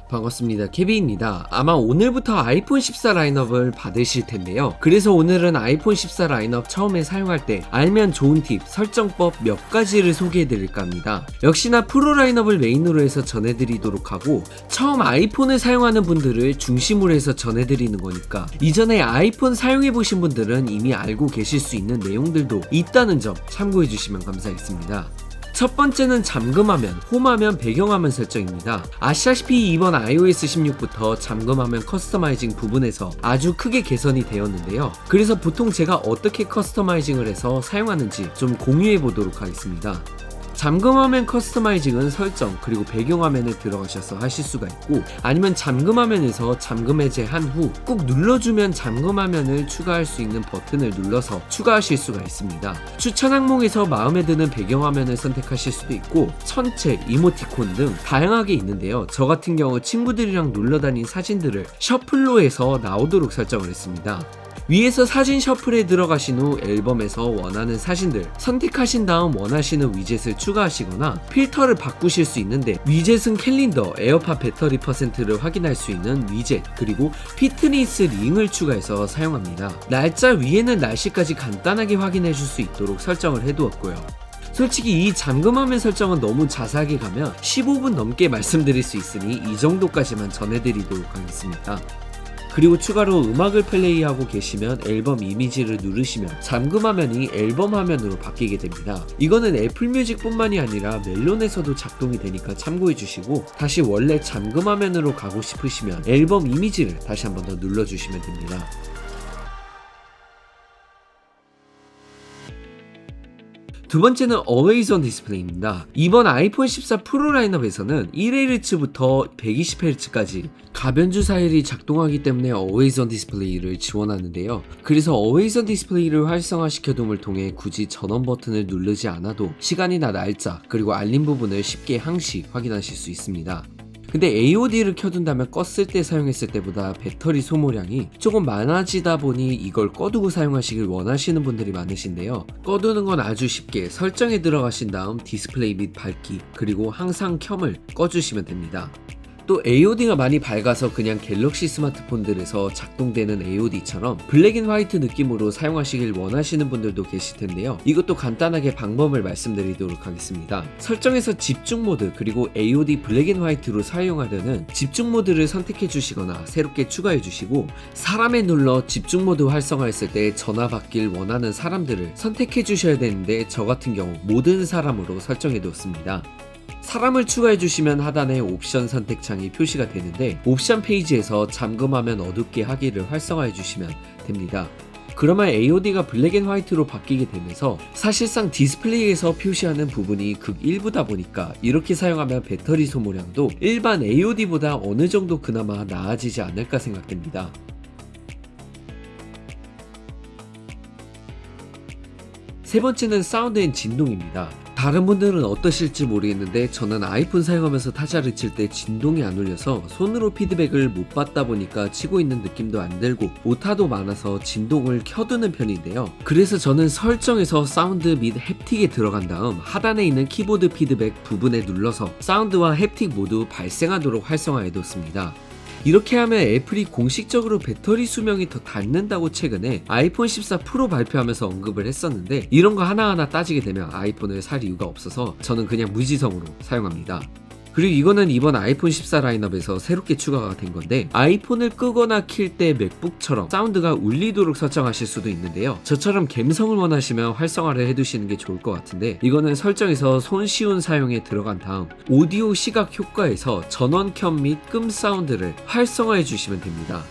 반갑습니다. 케비입니다. 아마 오늘부터 아이폰 14 라인업을 받으실 텐데요. 그래서 오늘은 아이폰 14 라인업 처음에 사용할 때 알면 좋은 팁, 설정법 몇 가지를 소개해 드릴까 합니다. 역시나 프로 라인업을 메인으로 해서 전해드리도록 하고, 처음 아이폰을 사용하는 분들을 중심으로 해서 전해드리는 거니까 이전에 아이폰 사용해 보신 분들은 이미 알고 계실 수 있는 내용들도 있다는 점 참고해 주시면 감사하겠습니다. 첫 번째는 잠금화면, 홈화면, 배경화면 설정입니다. 아시다시피 이번 iOS 16부터 잠금화면 커스터마이징 부분에서 아주 크게 개선이 되었는데요. 그래서 보통 제가 어떻게 커스터마이징을 해서 사용하는지 좀 공유해 보도록 하겠습니다. 잠금화면 커스터마이징은 설정 그리고 배경화면에 들어가셔서 하실 수가 있고, 아니면 잠금화면에서 잠금 해제한 후 꾹 눌러주면 잠금화면을 추가할 수 있는 버튼을 눌러서 추가하실 수가 있습니다. 추천 항목에서 마음에 드는 배경화면을 선택하실 수도 있고, 천체, 이모티콘 등 다양하게 있는데요. 저 같은 경우 친구들이랑 놀러다닌 사진들을 셔플로 해서 나오도록 설정을 했습니다. 위에서 사진 셔플에 들어가신 후 앨범에서 원하는 사진들 선택하신 다음 원하시는 위젯을 추가하시거나 필터를 바꾸실 수 있는데, 위젯은 캘린더, 에어팟 배터리 퍼센트를 확인할 수 있는 위젯, 그리고 피트니스 링을 추가해서 사용합니다. 날짜 위에는 날씨까지 간단하게 확인해 줄 수 있도록 설정을 해두었고요. 솔직히 이 잠금화면 설정은 너무 자세하게 가면 15분 넘게 말씀드릴 수 있으니 이 정도까지만 전해드리도록 하겠습니다. 그리고 추가로 음악을 플레이하고 계시면 앨범 이미지를 누르시면 잠금화면이 앨범 화면으로 바뀌게 됩니다. 이거는 애플뮤직 뿐만이 아니라 멜론에서도 작동이 되니까 참고해 주시고, 다시 원래 잠금화면으로 가고 싶으시면 앨범 이미지를 다시 한번 더 눌러주시면 됩니다. 두 번째는 Always On 디스플레이입니다. 이번 아이폰 14 프로 라인업에서는 1Hz부터 120Hz까지 가변주 사일이 작동하기 때문에 Always On 디스플레이를 지원하는데요. 그래서 Always On 디스플레이를 활성화시켜둠을 통해 굳이 전원 버튼을 누르지 않아도 시간이나 날짜 그리고 알림 부분을 쉽게 항시 확인하실 수 있습니다. 근데 AOD를 켜둔다면 껐을 때 사용했을 때보다 배터리 소모량이 조금 많아지다 보니 이걸 꺼두고 사용하시길 원하시는 분들이 많으신데요. 꺼두는 건 아주 쉽게 설정에 들어가신 다음 디스플레이 및 밝기 그리고 항상 켬을 꺼주시면 됩니다. 또 AOD가 많이 밝아서 그냥 갤럭시 스마트폰들에서 작동되는 AOD처럼 블랙 앤 화이트 느낌으로 사용하시길 원하시는 분들도 계실 텐데요. 이것도 간단하게 방법을 말씀드리도록 하겠습니다. 설정에서 집중 모드 그리고 AOD 블랙 앤 화이트로 사용하려는 집중 모드를 선택해 주시거나 새롭게 추가해 주시고, 사람에 눌러 집중 모드 활성화했을 때 전화 받길 원하는 사람들을 선택해 주셔야 되는데, 저 같은 경우 모든 사람으로 설정해 두었습니다. 사람을 추가해 주시면 하단에 옵션 선택창이 표시가 되는데, 옵션 페이지에서 잠금화면 어둡게 하기를 활성화해 주시면 됩니다. 그러면 AOD가 블랙 앤 화이트로 바뀌게 되면서 사실상 디스플레이에서 표시하는 부분이 극일부다 보니까 이렇게 사용하면 배터리 소모량도 일반 AOD보다 어느 정도 그나마 나아지지 않을까 생각됩니다. 세 번째는 사운드 앤 진동입니다. 다른 분들은 어떠실지 모르겠는데 저는 아이폰 사용하면서 타자를 칠 때 진동이 안 울려서 손으로 피드백을 못 받다 보니까 치고 있는 느낌도 안 들고 오타도 많아서 진동을 켜두는 편인데요. 그래서 저는 설정에서 사운드 및 햅틱에 들어간 다음 하단에 있는 키보드 피드백 부분에 눌러서 사운드와 햅틱 모두 발생하도록 활성화해 뒀습니다. 이렇게 하면 애플이 공식적으로 배터리 수명이 더 닳는다고 최근에 아이폰 14 프로 발표하면서 언급을 했었는데, 이런 거 하나하나 따지게 되면 아이폰을 살 이유가 없어서 저는 그냥 무지성으로 사용합니다. 그리고 이거는 이번 아이폰 14 라인업에서 새롭게 추가가 된 건데, 아이폰을 끄거나 킬 때 맥북처럼 사운드가 울리도록 설정하실 수도 있는데요. 저처럼 감성을 원하시면 활성화를 해두시는 게 좋을 것 같은데, 이거는 설정에서 손쉬운 사용에 들어간 다음 오디오 시각 효과에서 전원 켬 및 끔 사운드를 활성화해 주시면 됩니다.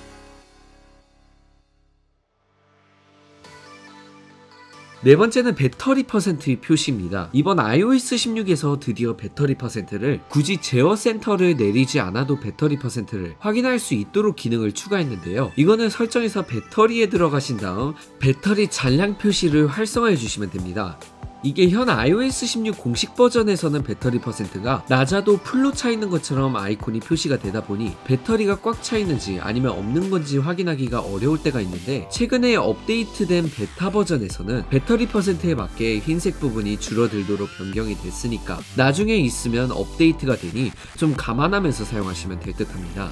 네 번째는 배터리 퍼센트의 표시입니다. 이번 iOS 16에서 드디어 배터리 퍼센트를 굳이 제어 센터를 내리지 않아도 배터리 퍼센트를 확인할 수 있도록 기능을 추가했는데요. 이거는 설정에서 배터리에 들어가신 다음 배터리 잔량 표시를 활성화해 주시면 됩니다. 이게 현 iOS 16 공식 버전에서는 배터리 퍼센트가 낮아도 풀로 차 있는 것처럼 아이콘이 표시가 되다 보니 배터리가 꽉 차 있는지 아니면 없는 건지 확인하기가 어려울 때가 있는데, 최근에 업데이트된 베타 버전에서는 배터리 퍼센트에 맞게 흰색 부분이 줄어들도록 변경이 됐으니까 나중에 있으면 업데이트가 되니 좀 감안하면서 사용하시면 될 듯 합니다.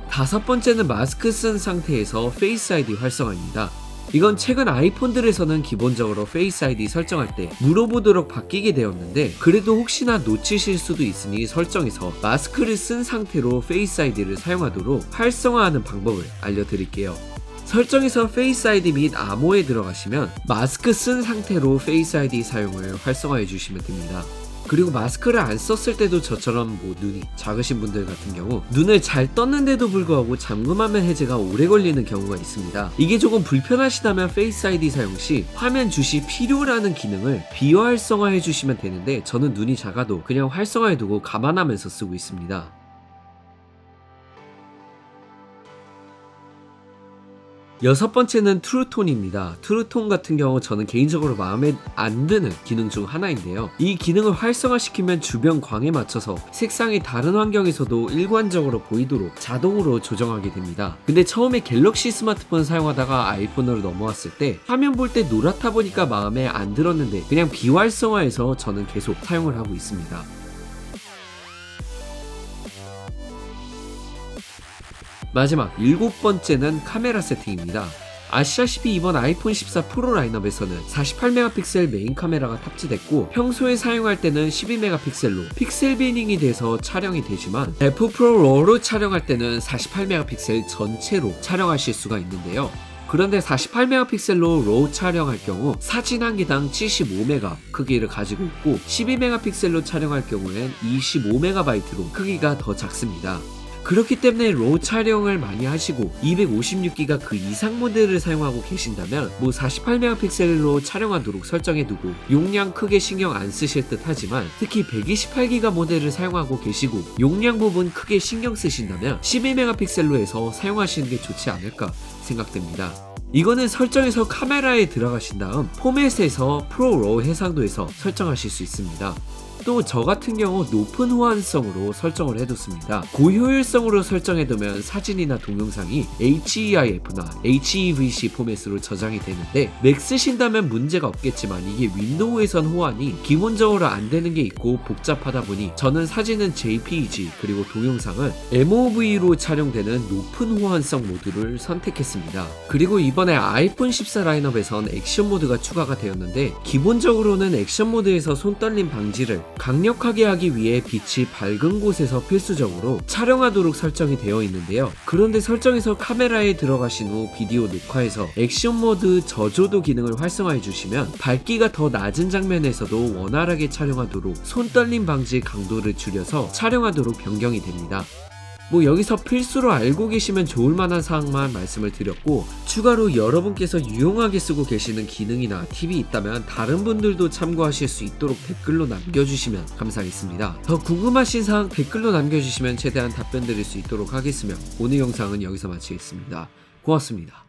다섯 번째는 마스크 쓴 상태에서 페이스 아이디 활성화입니다. 이건 최근 아이폰들에서는 기본적으로 페이스 아이디 설정할 때 물어보도록 바뀌게 되었는데, 그래도 혹시나 놓치실 수도 있으니 설정에서 마스크를 쓴 상태로 페이스 아이디를 사용하도록 활성화하는 방법을 알려드릴게요. 설정에서 페이스 아이디 및 암호에 들어가시면 마스크 쓴 상태로 페이스 아이디 사용을 활성화해 주시면 됩니다. 그리고 마스크를 안 썼을 때도 저처럼 눈이 작으신 분들 같은 경우 눈을 잘 떴는데도 불구하고 잠금화면 해제가 오래 걸리는 경우가 있습니다. 이게 조금 불편하시다면 페이스 아이디 사용 시 화면 주시 필요라는 기능을 비활성화해 주시면 되는데, 저는 눈이 작아도 그냥 활성화해 두고 감안하면서 쓰고 있습니다. 여섯 번째는 트루톤입니다. 트루톤 같은 경우 저는 개인적으로 마음에 안 드는 기능 중 하나인데요. 이 기능을 활성화시키면 주변 광에 맞춰서 색상이 다른 환경에서도 일관적으로 보이도록 자동으로 조정하게 됩니다. 근데 처음에 갤럭시 스마트폰 사용하다가 아이폰으로 넘어왔을 때 화면 볼 때 노랗다 보니까 마음에 안 들었는데 그냥 비활성화해서 저는 계속 사용을 하고 있습니다. 마지막 일곱 번째는 카메라 세팅입니다. 아시다시피 이번 아이폰 14 프로 라인업에서는 48메가픽셀 메인 카메라가 탑재됐고, 평소에 사용할 때는 12메가픽셀로 픽셀 비닝이 돼서 촬영이 되지만 F 프로 RAW로 촬영할 때는 48메가픽셀 전체로 촬영하실 수가 있는데요. 그런데 48메가픽셀로 RAW 촬영할 경우 사진 한 개당 75메가 크기를 가지고 있고, 12메가픽셀로 촬영할 경우엔 25메가바이트로 크기가 더 작습니다. 그렇기 때문에 RAW 촬영을 많이 하시고 256기가 그 이상 모델을 사용하고 계신다면 48메가픽셀로 촬영하도록 설정해두고 용량 크게 신경 안 쓰실 듯 하지만, 특히 128기가 모델을 사용하고 계시고 용량 부분 크게 신경 쓰신다면 12메가픽셀로 해서 사용하시는 게 좋지 않을까 생각됩니다. 이거는 설정에서 카메라에 들어가신 다음 포맷에서 프로 RAW 해상도에서 설정하실 수 있습니다. 또 저 같은 경우 높은 호환성으로 설정을 해뒀습니다. 고효율성으로 설정해두면 사진이나 동영상이 HEIF나 HEVC 포맷으로 저장이 되는데, 맥 쓰신다면 문제가 없겠지만 이게 윈도우에선 호환이 기본적으로 안 되는 게 있고 복잡하다 보니 저는 사진은 JPEG 그리고 동영상을 MOV로 촬영되는 높은 호환성 모드를 선택했습니다. 그리고 이번에 아이폰 14 라인업에선 액션 모드가 추가가 되었는데, 기본적으로는 액션 모드에서 손떨림 방지를 강력하게 하기 위해 빛이 밝은 곳에서 필수적으로 촬영하도록 설정이 되어 있는데요. 그런데 설정에서 카메라에 들어가신 후 비디오 녹화에서 액션 모드 저조도 기능을 활성화해 주시면 밝기가 더 낮은 장면에서도 원활하게 촬영하도록 손떨림 방지 강도를 줄여서 촬영하도록 변경이 됩니다. 여기서 필수로 알고 계시면 좋을 만한 사항만 말씀을 드렸고, 추가로 여러분께서 유용하게 쓰고 계시는 기능이나 팁이 있다면 다른 분들도 참고하실 수 있도록 댓글로 남겨주시면 감사하겠습니다. 더 궁금하신 사항 댓글로 남겨주시면 최대한 답변 드릴 수 있도록 하겠으며, 오늘 영상은 여기서 마치겠습니다. 고맙습니다.